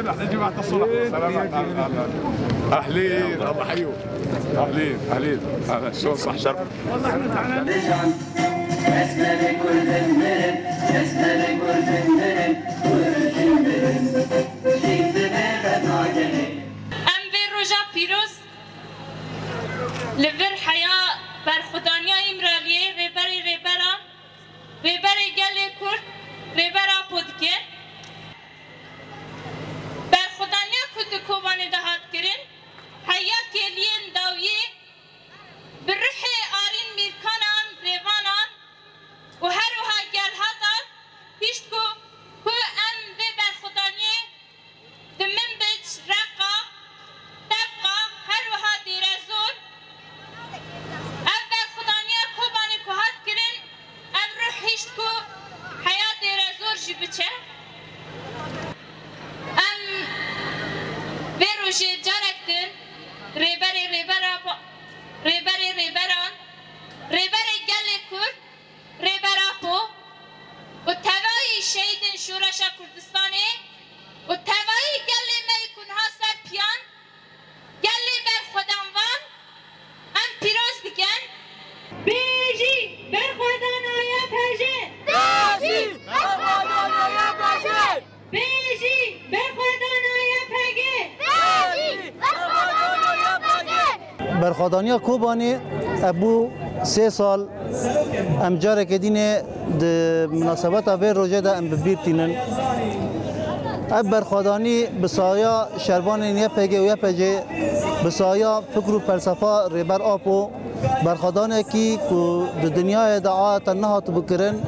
احنا جماعه الصلح. سلامات. اهلين الله يحييك. اهلين اهلين شلون صح شرف. والله احنا تعبانين. اسمع لكل المرن اسمع لكل المرن ورجل مرن شيء بغير عجله. ام في رجا بيروز لفر حياه برخدانیا امرالیه ریبری گلی کرد ریبرا پودکر برخدانیا کد کوبانی دهات کرن حیا کلین داویه بروح آرین میرکانان ریوانان و هر وها گل هاتان پیشت کو ام به برخدانیه دمن بچ رقا تبقا هر وها دیرزون ام برخدانیا کوبانی که هات کرن ام روح هیشت کو حیا دیرزور جی بچه ام به روژه جانکتن ریبران ریبری گلی کرد ریبرا پو و توایی شهیدن شورش کردستانه و توایی گلی میکن ها سر پیان گلی بر خودم وان ام پیروز دیگن بیجی بر خودان آیا پجه بیجی بر خودان آیا پجه بیجی بر خودان آیا پگه بیجی بر خودان آیا پگه برخوادانی کوبانی ابو 3 سال ام جاره که دینه مناسبت اوی روزه ده ام ببیرتینن اب برخوادانی بسایا شربان یه پگه و یه پجه بسایا فکر و فلسفه ریبر آپو برخوادانه کی که دنیای دعا تنها تو بکرن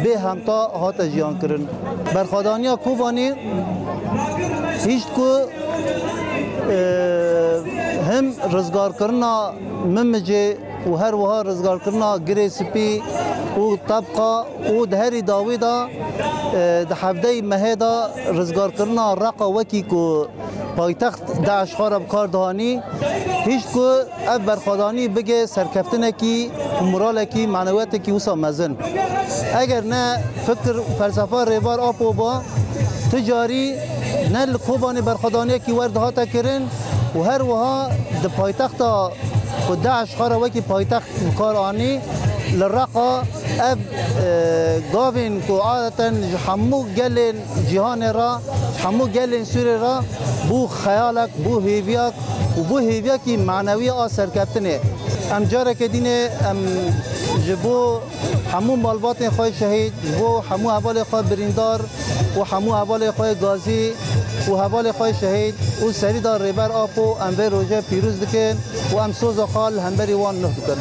به همتا هات جیان کرن برخوادانی کوبانی هیچ کو هم رزگار کرنا ممجه و هر وها رزگار کرنا گری سپی و طبقه و دهری داویدا دحفده مهدا رزگار کرنا رقا وکی کو پایتخت داعش خارب کار دهانی هیچ کو اب برخوادانی بگه سرکفتنه کی موراله کی معنویت کی وسا مزن اگر نه فکر فلسفه ریبار آپو با تجاری نه خوبانی برخوادانی کی ورد ها تکرن و هر وها د پایتخت و داعش خارا وکی پایتخت کار آنی لرقا اب گاوین کو عادتا حمو گلین جهان را حمو گلین سوری را بو خیالک بو هیویاک و بو هیویاکی معنوی آسر کفتنه ام جاره که دینه ام جبو حمو مالبات خواه شهید جبو حمو حوال خواه بریندار و حمو حوال خواه گازی و حوال خواه شهید و سری دار ریبر آپو ام به روژه پیروز دکن و ام سوز خال هم بری وان نه دکن